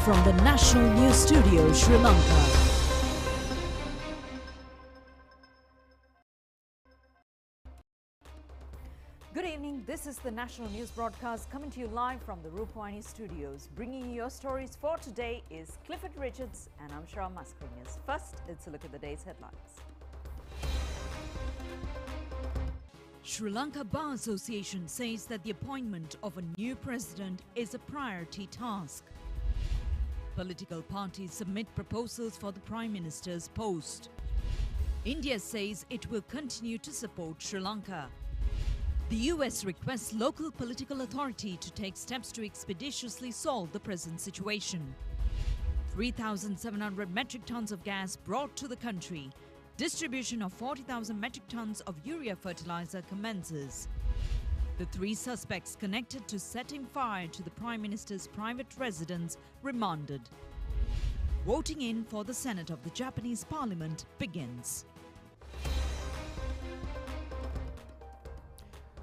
from the National News Studio, Sri Lanka. Good evening, this is the National News Broadcast coming to you live from the Rupavahini Studios. Bringing you your stories for today is Clifford Richards and I'm Shah Mascarenhas. First, it's a look at the day's headlines. Sri Lanka Bar Association says that the appointment of a new president is a priority task. Political parties submit proposals for the Prime Minister's post. India says it will continue to support Sri Lanka. The US requests local political authority to take steps to expeditiously solve the present situation. 3,700 metric tons of gas brought to the country. Distribution of 40,000 metric tons of urea fertilizer commences. The three suspects connected to setting fire to the Prime Minister's private residence remanded. Voting in for the Senate of the Japanese Parliament begins.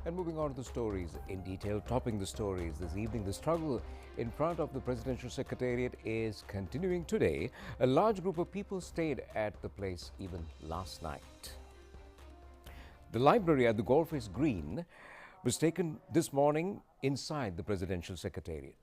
And moving on to the stories in detail, topping the stories this evening, the struggle in front of the Presidential Secretariat is continuing today. A large group of people stayed at the place even last night. The library at the Golfers Green was taken this morning inside the Presidential Secretariat.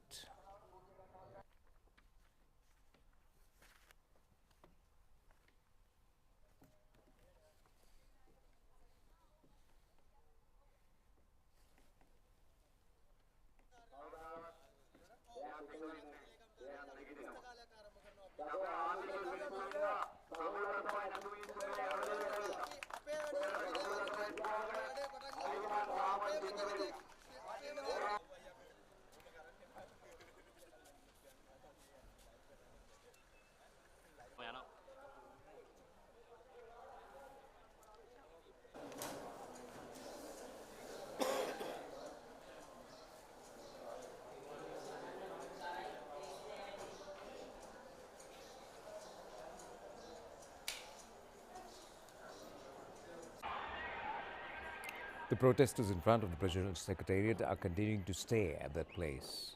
The protesters in front of the Presidential Secretariat are continuing to stay at that place.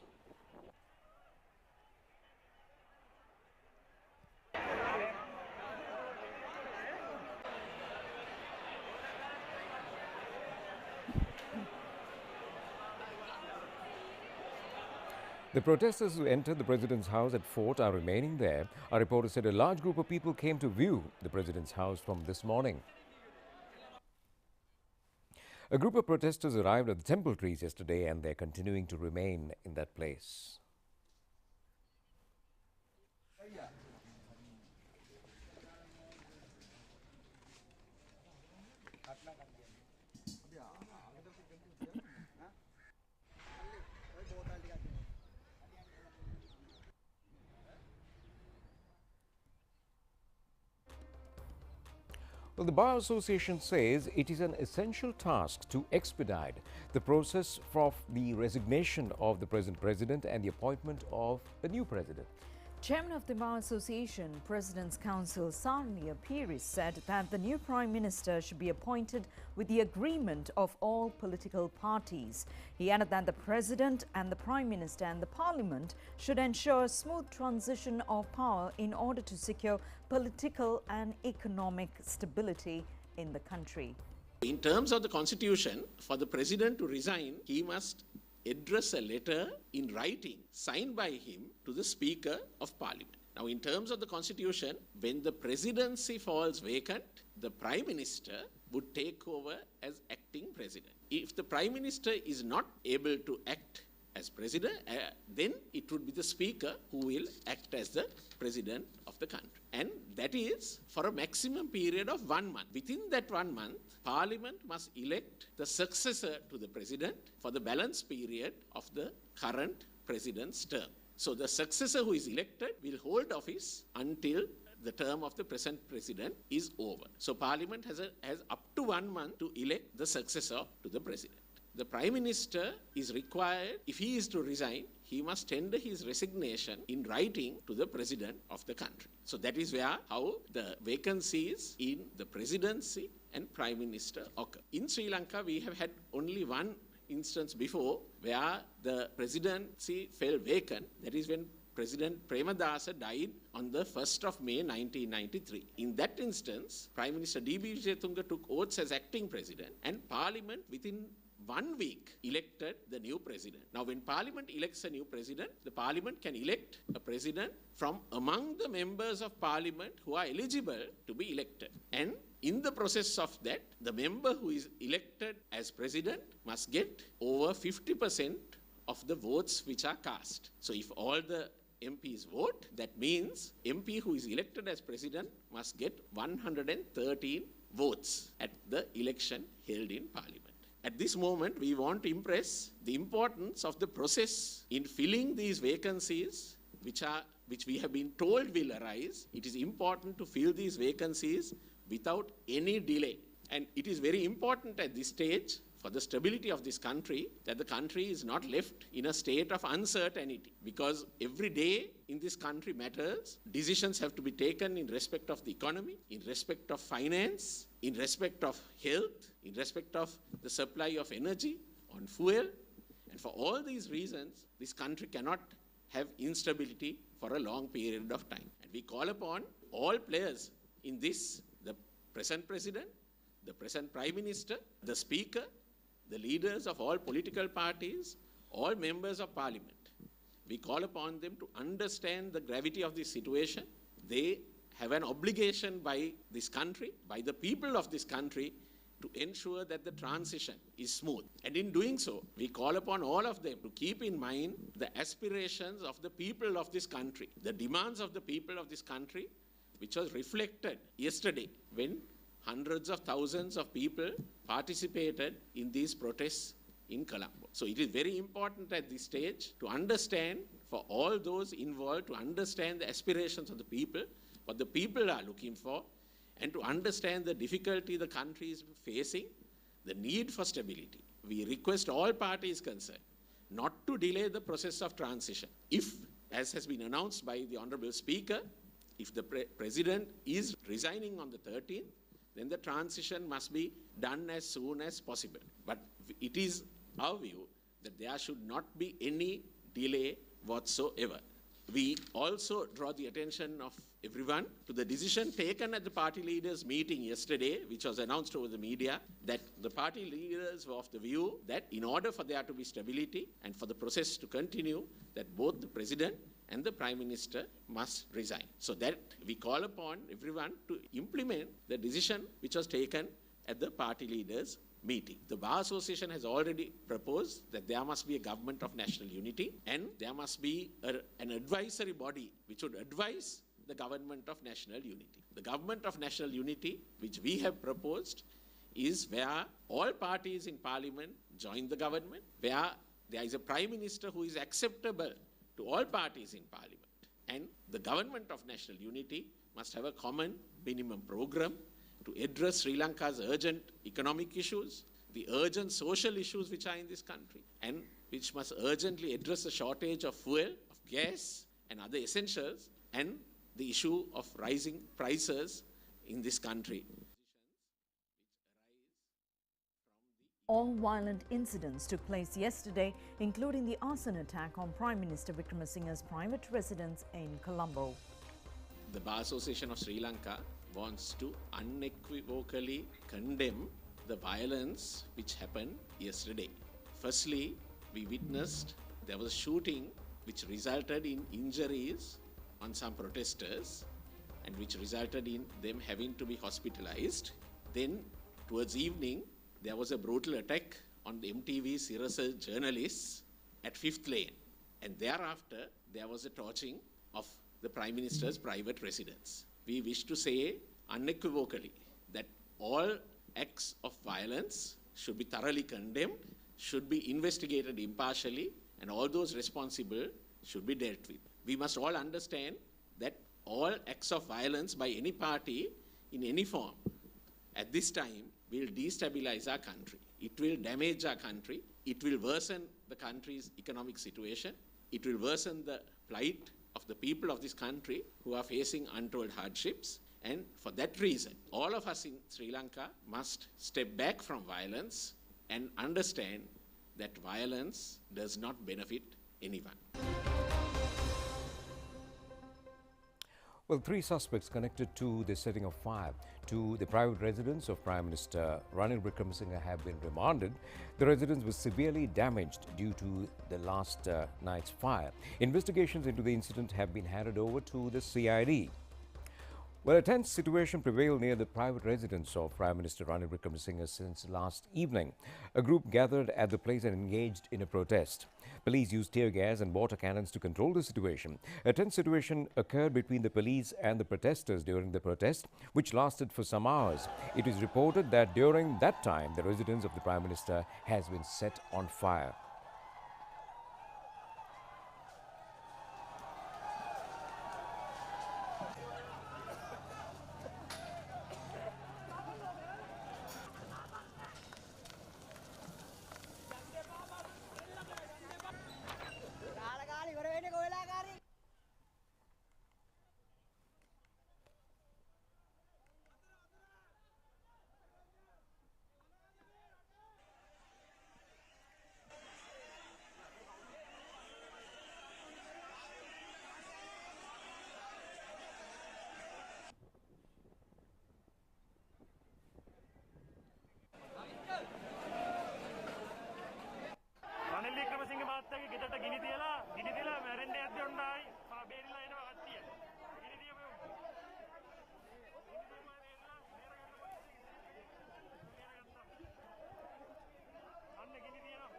The protesters who entered the President's house at Fort are remaining there. Our reporter said a large group of people came to view the President's house from this morning. A group of protesters arrived at the temple trees yesterday and they're continuing to remain in that place. Well, the Bar Association says it is an essential task to expedite the process of the resignation of the present president and the appointment of a new president. Chairman of the Bar Association, President's Council Sarnia Peiris said that the new Prime Minister should be appointed with the agreement of all political parties. He added that the President and the Prime Minister and the Parliament should ensure a smooth transition of power in order to secure political and economic stability in the country. In terms of the Constitution, for the President to resign, he must address a letter in writing signed by him to the Speaker of Parliament. Now, in terms of the Constitution, when the presidency falls vacant, the Prime Minister would take over as acting president. If the Prime Minister is not able to act as president, then it would be the Speaker who will act as the president of the country. And that is for a maximum period of 1 month. Within that 1 month, Parliament must elect the successor to the President for the balance period of the current President's term. So the successor who is elected will hold office until the term of the present President is over. So Parliament has up to 1 month to elect the successor to the President. The Prime Minister is required, if he is to resign, he must tender his resignation in writing to the President of the country. So that is how the vacancies in the Presidency and Prime Minister occur. In Sri Lanka, we have had only one instance before where the presidency fell vacant. That is when President Premadasa died on the 1st of May 1993. In that instance, Prime Minister D.B. Wijetunga took oaths as acting president, and Parliament within 1 week elected the new president. Now, when Parliament elects a new president, the Parliament can elect a president from among the members of Parliament who are eligible to be elected. And in the process of that, the member who is elected as president must get over 50% of the votes which are cast. So if all the MPs vote, that means MP who is elected as president must get 113 votes at the election held in Parliament. At this moment, we want to impress the importance of the process in filling these vacancies which we have been told will arise. It is important to fill these vacancies without any delay. And it is very important at this stage for the stability of this country that the country is not left in a state of uncertainty, because every day in this country matters. Decisions have to be taken in respect of the economy, in respect of finance, in respect of health, in respect of the supply of energy, on fuel. And for all these reasons, this country cannot have instability for a long period of time. And we call upon all players in this, the present president, the present prime minister, the speaker, the leaders of all political parties, all members of parliament. We call upon them to understand the gravity of this situation. They have an obligation by this country, by the people of this country, to ensure that the transition is smooth. And in doing so, we call upon all of them to keep in mind the aspirations of the people of this country, the demands of the people of this country, which was reflected yesterday when hundreds of thousands of people participated in these protests in Colombo. So it is very important at this stage to understand, for all those involved, to understand the aspirations of the people, what the people are looking for, and to understand the difficulty the country is facing, the need for stability. We request all parties concerned not to delay the process of transition. If, as has been announced by the Honourable Speaker, if the President is resigning on the 13th, then the transition must be done as soon as possible. But it is our view that there should not be any delay whatsoever. We also draw the attention of everyone to the decision taken at the party leaders' meeting yesterday, which was announced over the media, that the party leaders were of the view that in order for there to be stability and for the process to continue, that both the President and the Prime Minister must resign. So that we call upon everyone to implement the decision which was taken at the party leaders' meeting. The Bar Association has already proposed that there must be a government of national unity, and there must be an advisory body which would advise the government of national unity. The government of national unity, which we have proposed, is where all parties in Parliament join the government, where there is a Prime Minister who is acceptable to all parties in Parliament. And the government of national unity must have a common minimum program to address Sri Lanka's urgent economic issues, the urgent social issues which are in this country, and which must urgently address the shortage of fuel, of gas, and other essentials, and the issue of rising prices in this country. All violent incidents took place yesterday, including the arson attack on Prime Minister Wickremesinghe's private residence in Colombo. The Bar Association of Sri Lanka wants to unequivocally condemn the violence which happened yesterday. Firstly, we witnessed there was a shooting which resulted in injuries on some protesters and which resulted in them having to be hospitalized. Then, towards evening, there was a brutal attack on the MTV's rehearsal journalists at 5th Lane. And thereafter, there was a torching of the Prime Minister's private residence. We wish to say unequivocally that all acts of violence should be thoroughly condemned, should be investigated impartially, and all those responsible should be dealt with. We must all understand that all acts of violence by any party in any form at this time will destabilize our country. It will damage our country. It will worsen the country's economic situation. It will worsen the plight of the people of this country who are facing untold hardships. And for that reason, all of us in Sri Lanka must step back from violence and understand that violence does not benefit anyone. Well, three suspects connected to the setting of fire to the private residence of Prime Minister Ranil Wickremesinghe have been remanded. The residence was severely damaged due to the last night's fire. Investigations into the incident have been handed over to the CID. Well, a tense situation prevailed near the private residence of Prime Minister Ranil Wickremesinghe since last evening. A group gathered at the place and engaged in a protest. Police used tear gas and water cannons to control the situation. A tense situation occurred between the police and the protesters during the protest, which lasted for some hours. It is reported that during that time, the residence of the Prime Minister has been set on fire. Ranil Wickremesinghe මහත්තයාගේ ගෙදරට ගිනි තියලා මැරෙන්න යද්දී ඔන්නයි බේරිලා එනවා කට්ටිය. ගිනි තියපු අන්න ගිනි තියනවා.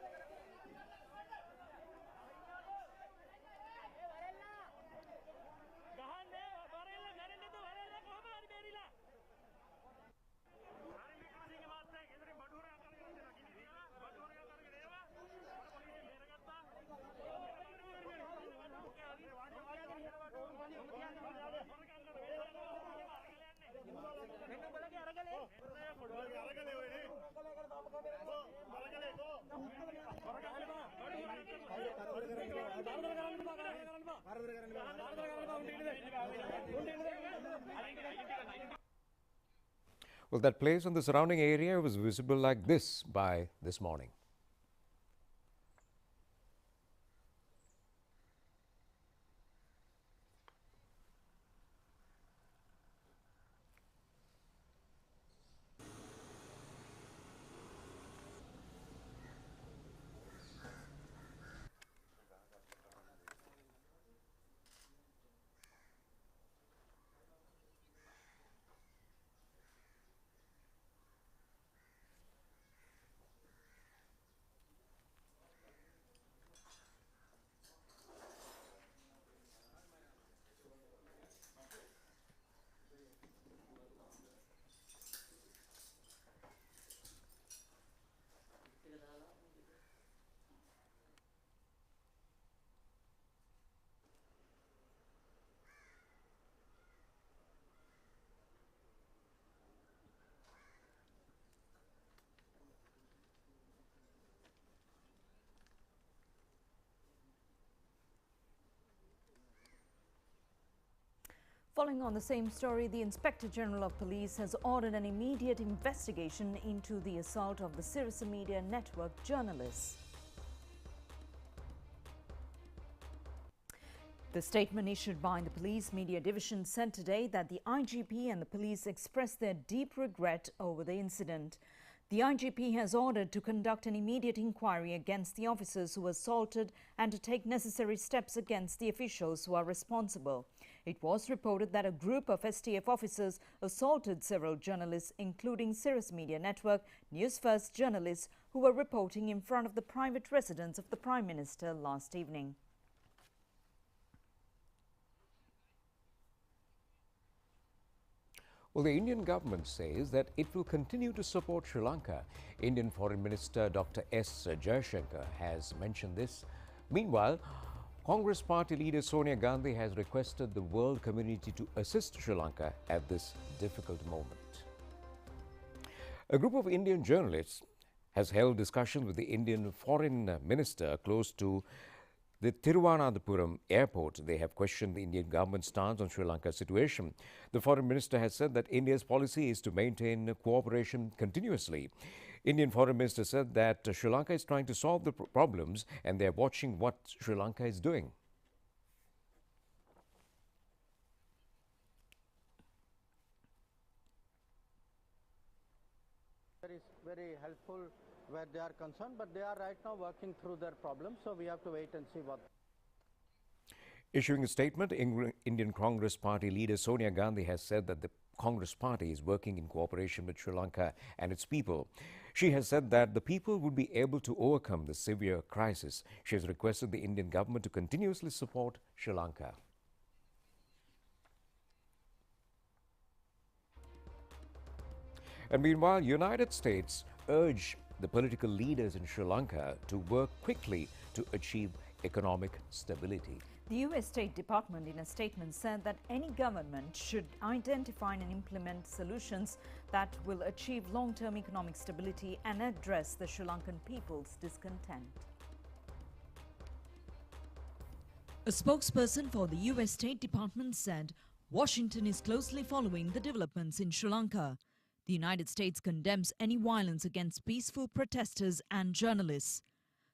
ගහන්නේ වරෙල්ල මැරෙන්න තු වරෙල්ල කොහම හරි බේරිලා. රනිල් වික්‍රමසිංහ මහත්තයා ගෙදරින් බඩුවරයක් අරගෙන ඉන්නවා ගිනි තියලා බඩුවරයක් අරගෙන එනවා. Well, that place and the surrounding area was visible like this by this morning. Following on the same story, the Inspector General of Police has ordered an immediate investigation into the assault of the Sirius Media Network journalists. The statement issued by the Police Media Division said today that the IGP and the police expressed their deep regret over the incident. The IGP has ordered to conduct an immediate inquiry against the officers who assaulted and to take necessary steps against the officials who are responsible. It was reported that a group of STF officers assaulted several journalists, including Sirius Media Network, News First journalists who were reporting in front of the private residence of the Prime Minister last evening. Well, the Indian government says that it will continue to support Sri Lanka. Indian Foreign Minister Dr. S. Jaishankar has mentioned this. Meanwhile, Congress party leader Sonia Gandhi has requested the world community to assist Sri Lanka at this difficult moment. A group of Indian journalists has held discussions with the Indian Foreign Minister close to the Thiruvananthapuram airport. They have questioned the Indian government's stance on Sri Lanka's situation. The foreign minister has said that India's policy is to maintain cooperation continuously. Indian foreign minister said that Sri Lanka is trying to solve the problems and they are watching what Sri Lanka is doing. careful where they are concerned, but they are right now working through their problems, so we have to wait and see what. Issuing a statement, Indian Congress Party leader Sonia Gandhi has said that the Congress Party is working in cooperation with Sri Lanka and its people. She has said that the people would be able to overcome the severe crisis. She has requested the Indian government to continuously support Sri Lanka. And meanwhile, United States urge the political leaders in Sri Lanka to work quickly to achieve economic stability. The U.S. State Department in a statement said that any government should identify and implement solutions that will achieve long-term economic stability and address the Sri Lankan people's discontent. A spokesperson for the U.S. State Department said Washington is closely following the developments in Sri Lanka. The United States condemns any violence against peaceful protesters and journalists.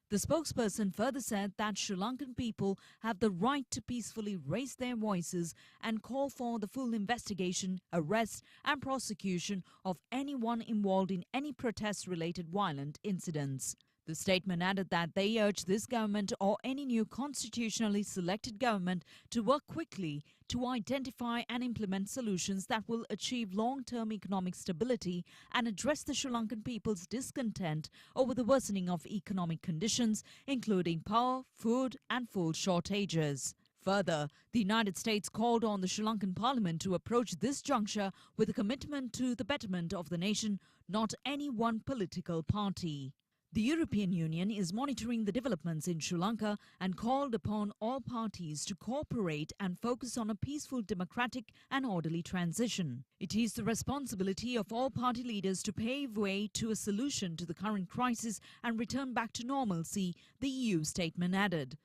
The spokesperson further said that Sri Lankan people have the right to peacefully raise their voices and call for the full investigation, arrest and prosecution of anyone involved in any protest-related violent incidents. The statement added that they urge this government or any new constitutionally selected government to work quickly to identify and implement solutions that will achieve long-term economic stability and address the Sri Lankan people's discontent over the worsening of economic conditions, including power, food and fuel shortages. Further, the United States called on the Sri Lankan parliament to approach this juncture with a commitment to the betterment of the nation, not any one political party. The European Union is monitoring the developments in Sri Lanka and called upon all parties to cooperate and focus on a peaceful, democratic and orderly transition. It is the responsibility of all party leaders to pave way to a solution to the current crisis and return back to normalcy, the EU statement added.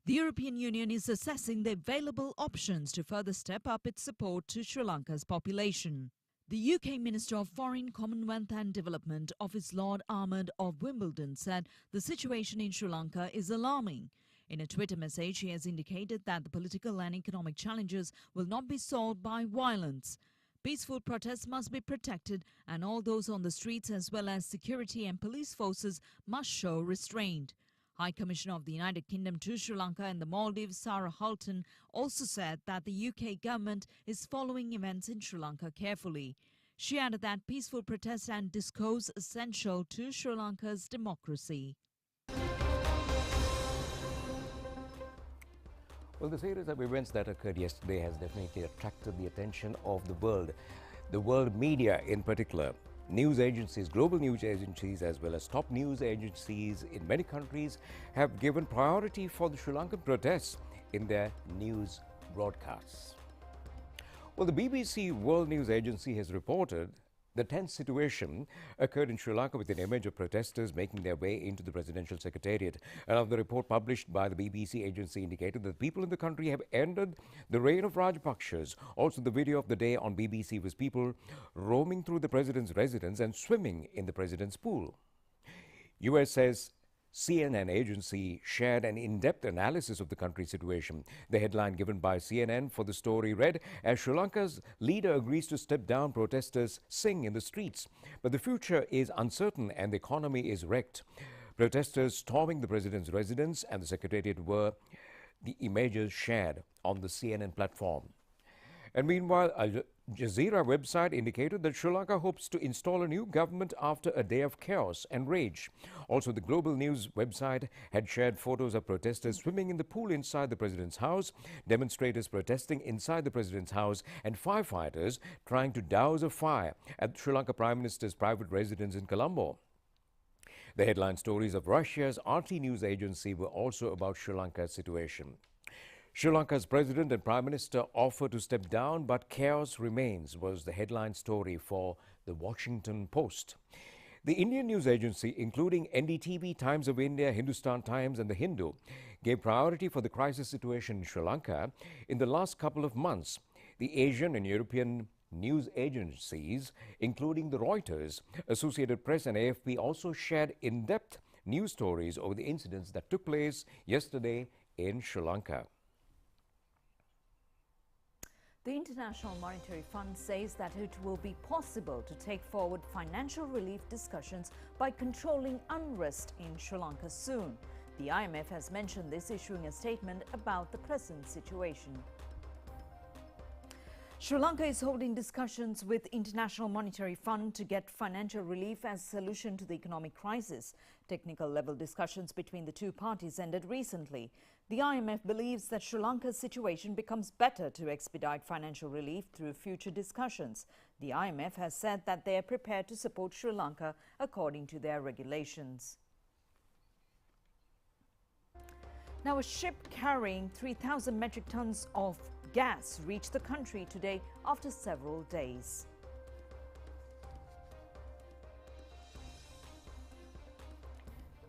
The European Union is assessing the available options to further step up its support to Sri Lanka's population. The UK Minister of Foreign, Commonwealth and Development, Office Lord Ahmed of Wimbledon, said the situation in Sri Lanka is alarming. In a Twitter message, he has indicated that the political and economic challenges will not be solved by violence. Peaceful protests must be protected and all those on the streets as well as security and police forces must show restraint. High Commissioner of the United Kingdom to Sri Lanka and the Maldives, Sarah Hulton, also said that the UK government is following events in Sri Lanka carefully. She added that peaceful protest and discourse essential to Sri Lanka's democracy. Well, the series of events that occurred yesterday has definitely attracted the attention of the world media in particular. News agencies, global news agencies, as well as top news agencies in many countries have given priority for the Sri Lankan protests in their news broadcasts. Well, the BBC World News Agency has reported the tense situation occurred in Sri Lanka with an image of protesters making their way into the presidential secretariat. Another report published by the BBC agency indicated that people in the country have ended the reign of Rajapakshas. Also, the video of the day on BBC was people roaming through the president's residence and swimming in the president's pool. US says CNN agency shared an in-depth analysis of the country's situation. The headline given by CNN for the story read, "As Sri Lanka's leader agrees to step down, protesters sing in the streets. But the future is uncertain and the economy is wrecked." Protesters storming the president's residence and the secretariat were the images shared on the CNN platform. And meanwhile, Al Jazeera website indicated that Sri Lanka hopes to install a new government after a day of chaos and rage. Also, the Global News website had shared photos of protesters swimming in the pool inside the president's house, demonstrators protesting inside the president's house, and firefighters trying to douse a fire at Sri Lanka Prime Minister's private residence in Colombo. The headline stories of Russia's RT news agency were also about Sri Lanka's situation. Sri Lanka's president and prime minister offer to step down, but chaos remains, was the headline story for the Washington Post. The Indian news agency, including NDTV, Times of India, Hindustan Times and The Hindu, gave priority for the crisis situation in Sri Lanka in the last couple of months. The Asian and European news agencies, including the Reuters, Associated Press and AFP, also shared in-depth news stories over the incidents that took place yesterday in Sri Lanka. The International Monetary Fund says that it will be possible to take forward financial relief discussions by controlling unrest in Sri Lanka soon. The IMF has mentioned this, issuing a statement about the present situation. Sri Lanka is holding discussions with International Monetary Fund to get financial relief as a solution to the economic crisis. Technical level discussions between the two parties ended recently. The IMF believes that Sri Lanka's situation becomes better to expedite financial relief through future discussions. The IMF has said that they are prepared to support Sri Lanka according to their regulations. Now, a ship carrying 3,000 metric tons of gas reached the country today after several days.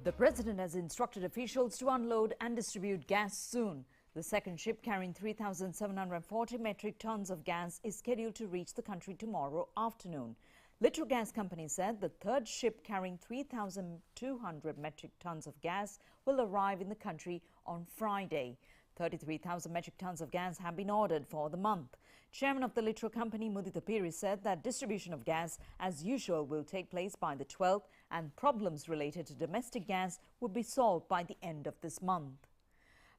The president has instructed officials to unload and distribute gas soon. The second ship carrying 3,740 metric tons of gas is scheduled to reach the country tomorrow afternoon. Litro Gas Company said the third ship carrying 3,200 metric tons of gas will arrive in the country on Friday. 33,000 metric tons of gas have been ordered for the month. Chairman of the Litro Company, Mudita Piri, said that distribution of gas, as usual, will take place by the 12th and problems related to domestic gas will be solved by the end of this month.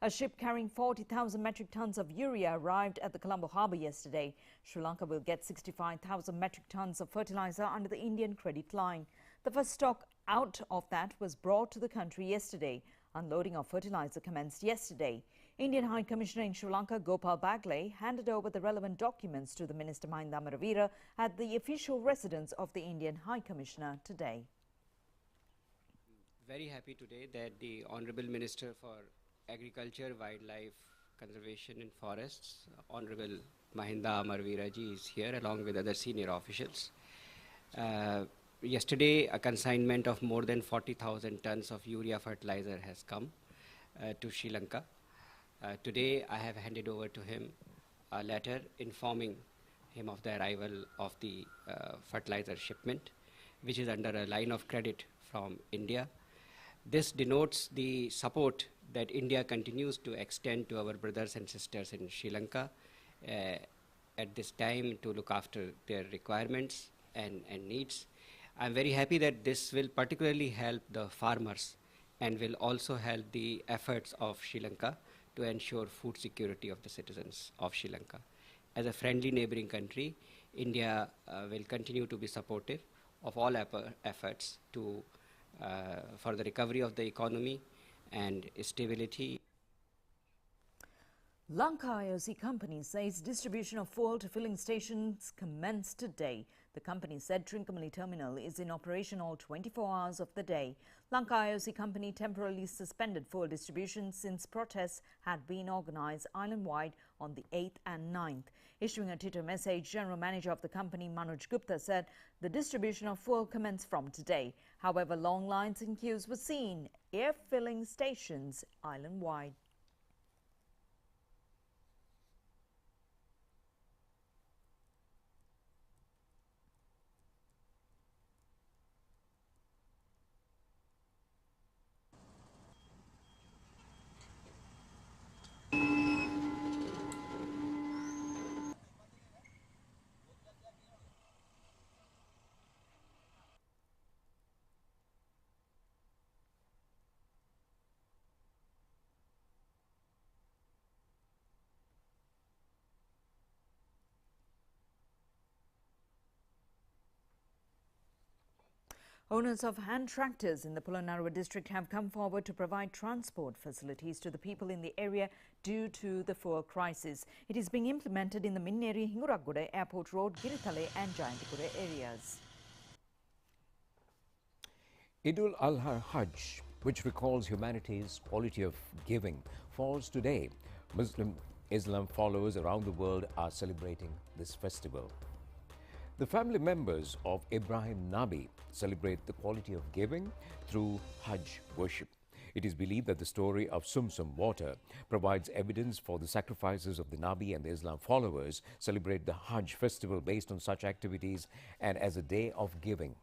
A ship carrying 40,000 metric tons of urea arrived at the Colombo harbour yesterday. Sri Lanka will get 65,000 metric tons of fertilizer under the Indian credit line. The first stock out of that was brought to the country yesterday. Unloading of fertilizer commenced yesterday. Indian High Commissioner in Sri Lanka, Gopal Bagley, handed over the relevant documents to the Minister Mahinda Amaravira at the official residence of the Indian High Commissioner today. Very happy today that the Honourable Minister for Agriculture, Wildlife, Conservation and Forests, Honourable Mahinda Amaravira ji is here along with other senior officials. Yesterday, a consignment of more than 40,000 tons of urea fertilizer has come to Sri Lanka. Today, I have handed over to him a letter informing him of the arrival of the fertilizer shipment, which is under a line of credit from India. This denotes the support that India continues to extend to our brothers and sisters in Sri Lanka at this time to look after their requirements and needs. I'm very happy that this will particularly help the farmers and will also help the efforts of Sri Lanka to ensure food security of the citizens of Sri Lanka. As a friendly neighboring country, India will continue to be supportive of all efforts to for the recovery of the economy and stability. Lanka IOC company says distribution of fuel to filling stations commenced today. The company said Trincomalee terminal is in operation all 24 hours of the day. Lanka IOC company temporarily suspended fuel distribution since protests had been organized island-wide on the 8th and 9th. Issuing a Twitter message, General Manager of the company Manoj Gupta said the distribution of fuel commenced from today. However, long lines and queues were seen air filling stations island-wide. Owners of hand tractors in the Polonnaruwa district have come forward to provide transport facilities to the people in the area due to the fuel crisis. It is being implemented in the Minneri, Hinguraguda, Airport Road, Giritale and Jayantikura areas. Idul al-Hajj, which recalls humanity's quality of giving, falls today. Islam followers around the world are celebrating this festival. The family members of Ibrahim Nabi celebrate the quality of giving through Hajj worship. It is believed that the story of Sumsum water provides evidence for the sacrifices of the Nabi, and the Islam followers celebrate the Hajj festival based on such activities and as a day of giving.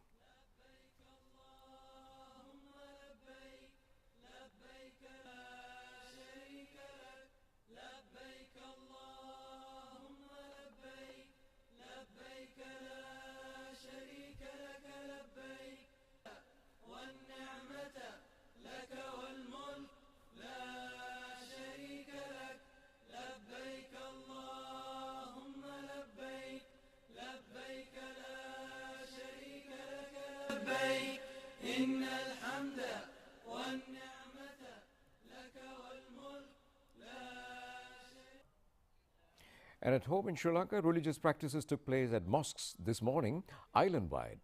And at home in Sri Lanka, religious practices took place at mosques this morning, island-wide.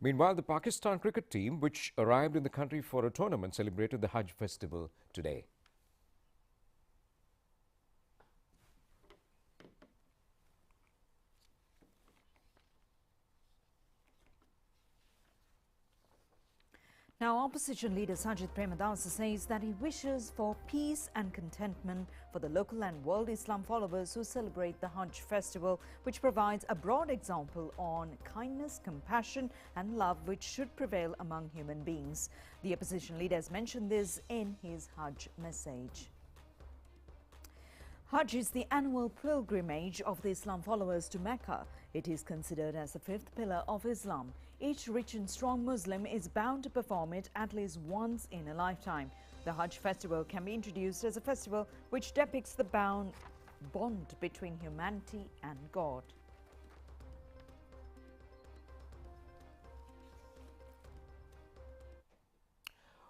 Meanwhile, the Pakistan cricket team, which arrived in the country for a tournament, celebrated the Hajj festival today. Now, opposition leader Sajid Premadasa says that he wishes for peace and contentment for the local and world Islam followers who celebrate the Hajj festival, which provides a broad example on kindness, compassion and love which should prevail among human beings. The opposition leader has mentioned this in his Hajj message. Hajj is the annual pilgrimage of the Islam followers to Mecca. It is considered as the fifth pillar of Islam. Each rich and strong Muslim is bound to perform it at least once in a lifetime. The Hajj festival can be introduced as a festival which depicts the bond between humanity and God.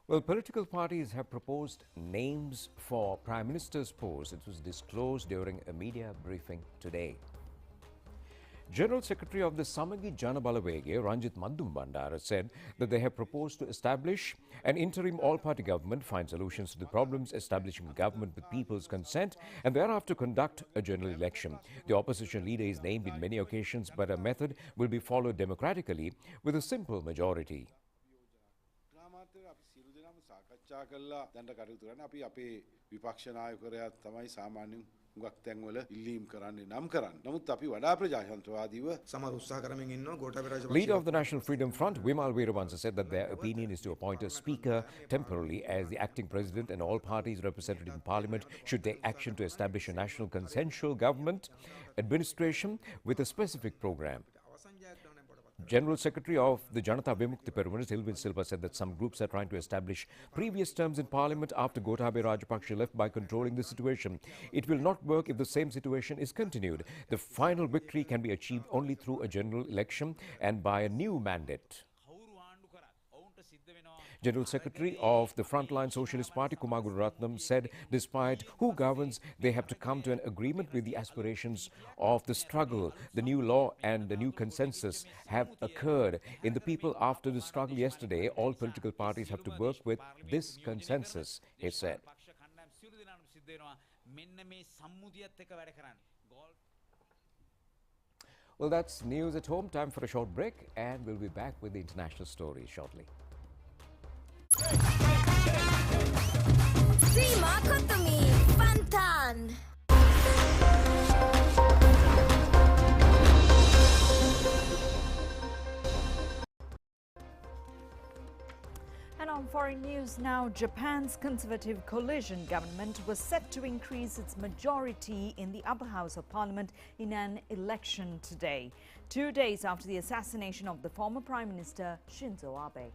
Well, political parties have proposed names for Prime Minister's post. It was disclosed during a media briefing today. General Secretary of the Samagi Jana Balawege, Ranjit Mandum Bandara, said that they have proposed to establish an interim all-party government, find solutions to the problems, establishing a government with people's consent, and thereafter conduct a general election. The opposition leader is named in many occasions, but a method will be followed democratically with a simple majority. Leader of the National Freedom Front, Wimal Weerawansa, said that their opinion is to appoint a speaker temporarily as the acting president, and all parties represented in parliament should take action to establish a national consensual government administration with a specific program. General Secretary of the Janata Vimukti Peramuna, Silvin Silva, said that some groups are trying to establish previous terms in parliament after Gotabaya Rajapaksa left by controlling the situation. It will not work if the same situation is continued. The final victory can be achieved only through a general election and by a new mandate. General Secretary of the Frontline Socialist Party, Kumar Gururatnam, said despite who governs, they have to come to an agreement with the aspirations of the struggle. The new law and the new consensus have occurred in the people after the struggle yesterday. All political parties have to work with this consensus, he said. Well, that's news at home. Time for a short break, and we'll be back with the international stories shortly. Terima Kotumi Pantan. And on foreign news now, Japan's conservative coalition government was set to increase its majority in the upper house of parliament in an election today, 2 days after the assassination of the former Prime Minister Shinzo Abe.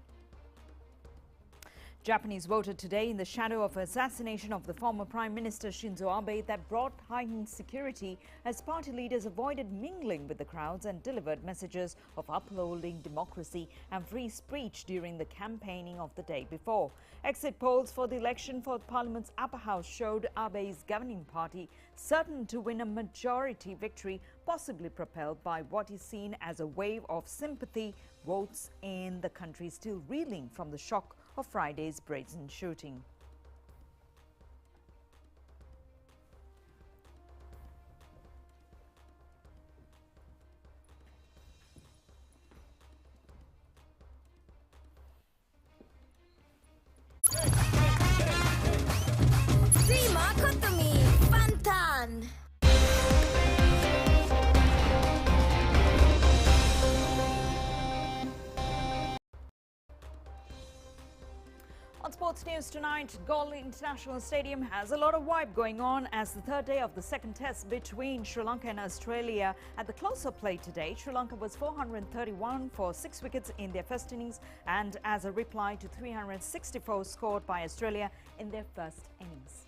Japanese voted today in the shadow of assassination of the former Prime Minister Shinzo Abe that brought heightened security as party leaders avoided mingling with the crowds and delivered messages of upholding democracy and free speech during the campaigning of the day before. Exit polls for the election for Parliament's upper house showed Abe's governing party certain to win a majority victory, possibly propelled by what is seen as a wave of sympathy votes in the country still reeling from the shock of Friday's brazen shooting. Terima Kotumi Pantan. On Sports news tonight. Galle International Stadium has a lot of vibe going on as the third day of the second test between Sri Lanka and Australia. At the close of play today, Sri Lanka was 431 for 6 wickets in their first innings and as a reply to 364 scored by Australia in their first innings.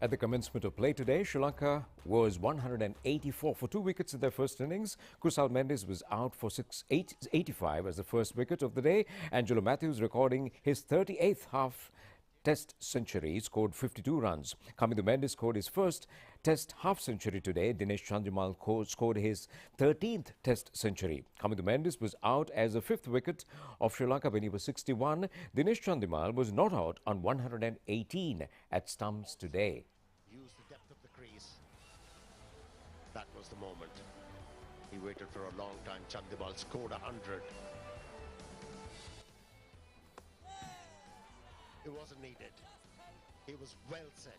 At the commencement of play today, Sri Lanka was 184 for 2 wickets in their first innings. Kusal Mendis was out for 85 as the first wicket of the day. Angelo Matthews recording his 38th half Test century, scored 52 runs. Kamindu Mendis scored his first Test half-century today. Dinesh Chandimal scored his 13th Test century. Kamindu Mendis was out as the 5th wicket of Sri Lanka when he was 61. Dinesh Chandimal was not out on 118 at stumps today. Use the depth of the crease. That was the moment. He waited for a long time. Chandimal scored 100. It wasn't needed. It was well said.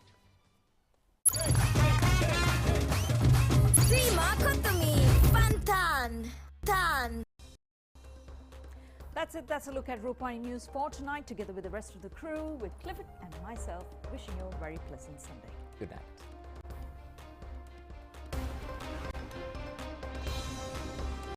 Terima Kutumi, Fantan. That's it. That's a look at Rupavahini News for tonight, together with the rest of the crew, with Clifford and myself, wishing you a very pleasant Sunday. Good night.